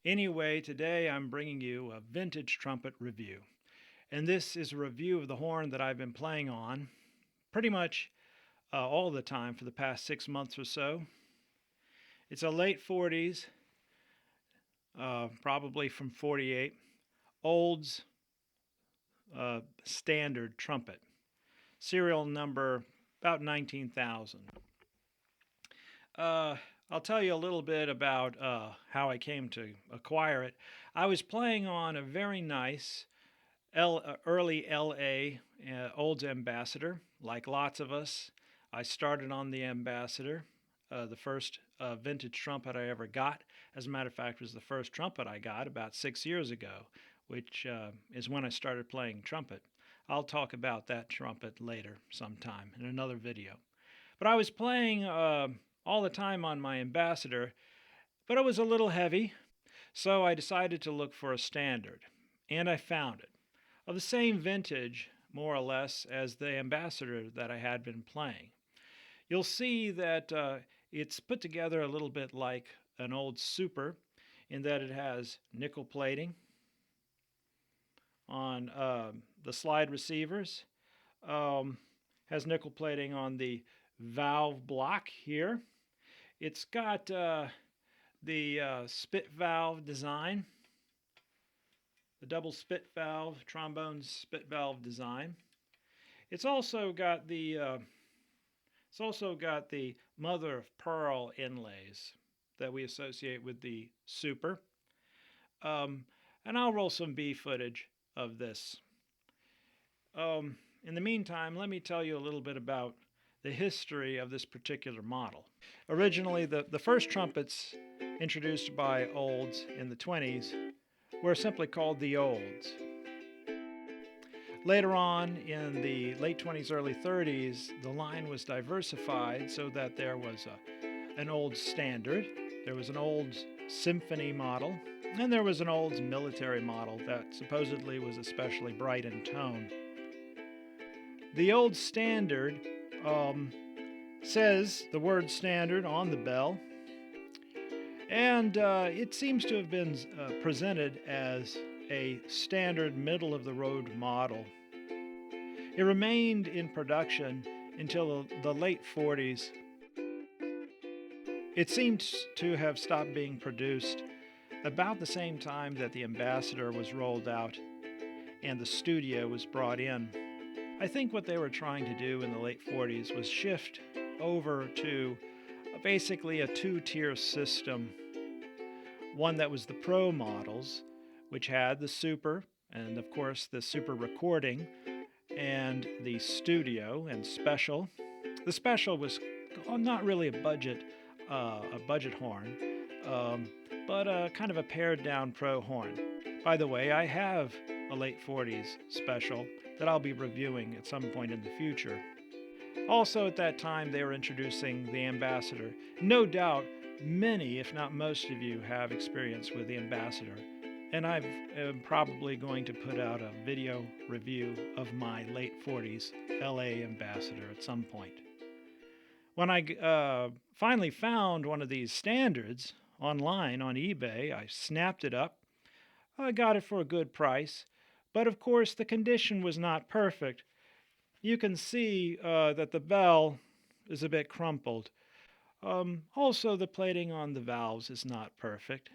Anyway, today I'm bringing you a vintage trumpet review. And this is a review of the horn that I've been playing on pretty much all the time for the past 6 months or so. It's a late 40s, probably from 48, Olds standard trumpet. Serial number about 19,000. I'll tell you a little bit about how I came to acquire it. I was playing on a very nice early LA Olds Ambassador, like lots of us. I started on the Ambassador, the first vintage trumpet I ever got. As a matter of fact, it was the first trumpet I got about 6 years ago, which is when I started playing trumpet. I'll talk about that trumpet later sometime in another video. But I was playing all the time on my Ambassador, but it was a little heavy, so I decided to look for a standard, and I found it. Of the same vintage, more or less, as the Ambassador that I had been playing. You'll see that it's put together a little bit like an old Super in that it has nickel plating on the slide receivers, has nickel plating on the valve block here. It's got the spit valve design, the double spit valve, trombone spit valve design. It's also got the mother of pearl inlays that we associate with the Super. And I'll roll some B footage of this. In the meantime, let me tell you a little bit about the history of this particular model. Originally, the first trumpets introduced by Olds in the 20s were simply called the Olds. Later on, in the late 20s, early 30s, the line was diversified so that there was an Olds standard, there was an Olds symphony model, and there was an Olds military model that supposedly was especially bright in tone. The Olds standard says the word standard on the bell, and it seems to have been presented as a standard middle-of-the-road model. It remained in production until the late 40s. It seemed to have stopped being produced about the same time that the Ambassador was rolled out and the Studio was brought in. I think what they were trying to do in the late 40s was shift over to basically a two-tier system. One that was the Pro models, which had the Super, and of course the Super recording, and the Studio and Special. The Special was not really a budget horn, but kind of a pared-down Pro horn. By the way, I have a late 40s Special that I'll be reviewing at some point in the future. Also at that time, they were introducing the Ambassador. No doubt, many, if not most of you, have experience with the Ambassador, and I am probably going to put out a video review of my late 40s LA Ambassador at some point. When I finally found one of these standards online on eBay, I snapped it up. I got it for a good price, but of course the condition was not perfect. You can see that the bell is a bit crumpled. Also, the plating on the valves is not perfect.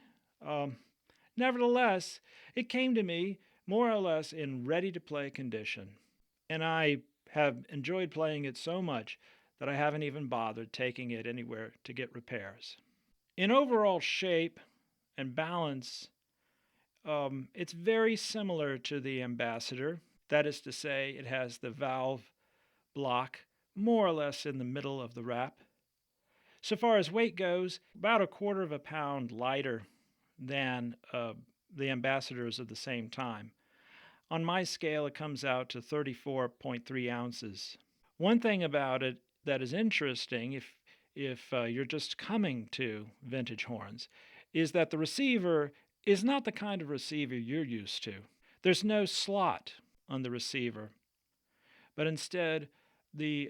Nevertheless, it came to me more or less in ready-to-play condition, and I have enjoyed playing it so much that I haven't even bothered taking it anywhere to get repairs. In overall shape and balance, it's very similar to the Ambassador. That is to say, it has the valve block more or less in the middle of the wrap. So far as weight goes, about a quarter of a pound lighter than the Ambassadors of the same time. On my scale, it comes out to 34.3 ounces. One thing about it that is interesting, if you're just coming to vintage horns, is that the receiver is not the kind of receiver you're used to. There's no slot on the receiver, but instead the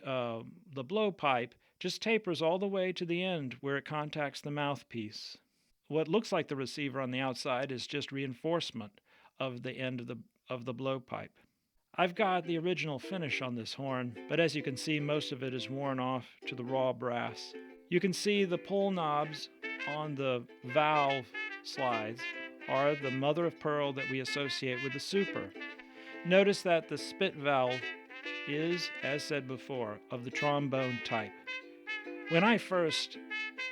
blowpipe just tapers all the way to the end where it contacts the mouthpiece. what looks like the receiver on the outside is just reinforcement of the end of the blowpipe. I've got the original finish on this horn, but as you can see, most of it is worn off to the raw brass. You can see the pull knobs on the valve slides are the mother of pearl that we associate with the Super. Notice that the spit valve is, as said before, of the trombone type. When I first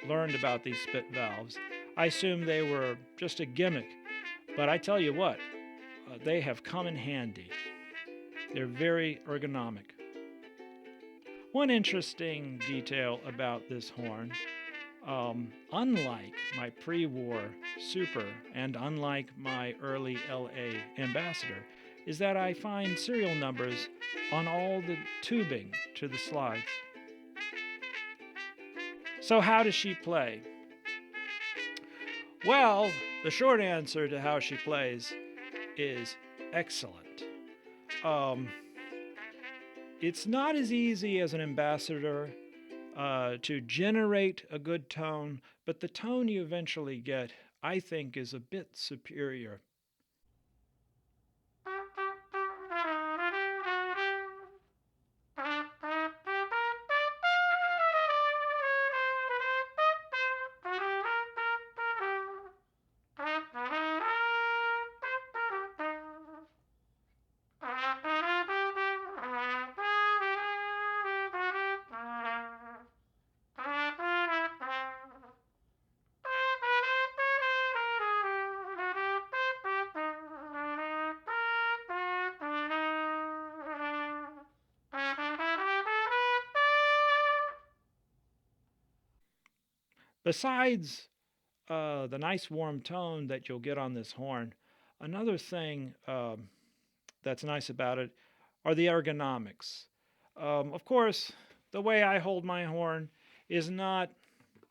learned about these spit valves, I assumed they were just a gimmick, but I tell you what, they have come in handy. They're very ergonomic. One interesting detail about this horn, unlike my pre-war Super and unlike my early LA Ambassador, is that I find serial numbers on all the tubing to the slides. So how does she play? Well, the short answer to how she plays is excellent. It's not as easy as an Ambassador to generate a good tone, but the tone you eventually get, I think, is a bit superior. Besides the nice warm tone that you'll get on this horn, another thing that's nice about it are the ergonomics. Of course, the way I hold my horn is not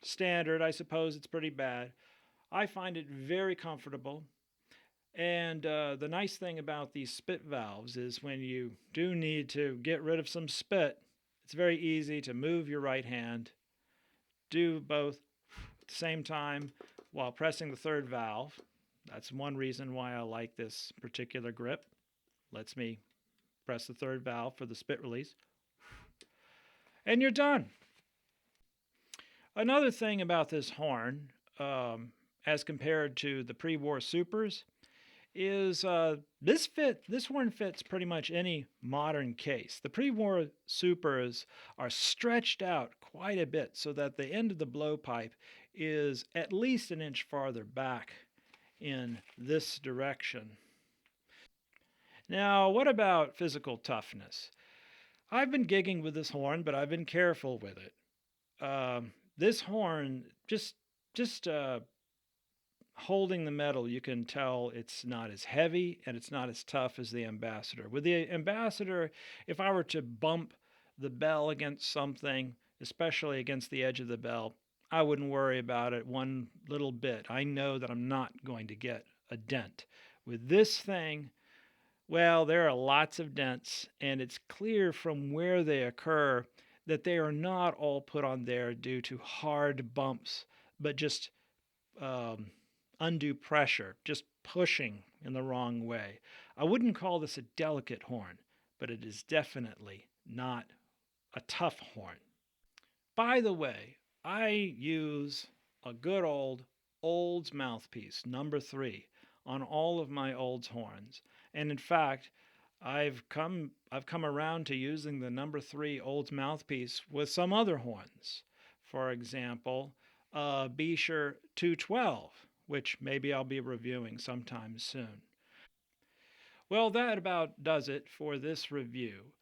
standard. I suppose it's pretty bad. I find it very comfortable. And the nice thing about these spit valves is when you do need to get rid of some spit, it's very easy to move your right hand, do both at the same time while pressing the third valve. That's one reason why I like this particular grip. Lets me press the third valve for the spit release. And you're done. Another thing about this horn, as compared to the pre-war Supers, is this horn fits pretty much any modern case. The pre-war Supers are stretched out quite a bit so that the end of the blowpipe is at least an inch farther back in this direction. Now, what about physical toughness? I've been gigging with this horn, but I've been careful with it. This horn, just holding the metal, you can tell it's not as heavy and it's not as tough as the Ambassador. With the Ambassador, if I were to bump the bell against something, especially against the edge of the bell, I wouldn't worry about it one little bit. I know that I'm not going to get a dent. With this thing, well, there are lots of dents, and it's clear from where they occur that they are not all put on there due to hard bumps, but just undue pressure, just pushing in the wrong way. I wouldn't call this a delicate horn, but it is definitely not a tough horn. By the way, I use a good old Olds mouthpiece, number 3, on all of my Olds horns. And in fact, I've come around to using the number 3 Olds mouthpiece with some other horns. For example, Beecher 212, which maybe I'll be reviewing sometime soon. Well, that about does it for this review.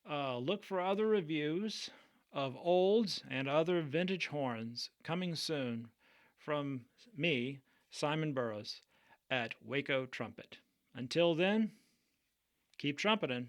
Look for other reviews of Olds and other vintage horns coming soon from me, Simon Burroughs, at Waco Trumpet. Until then, keep trumpeting.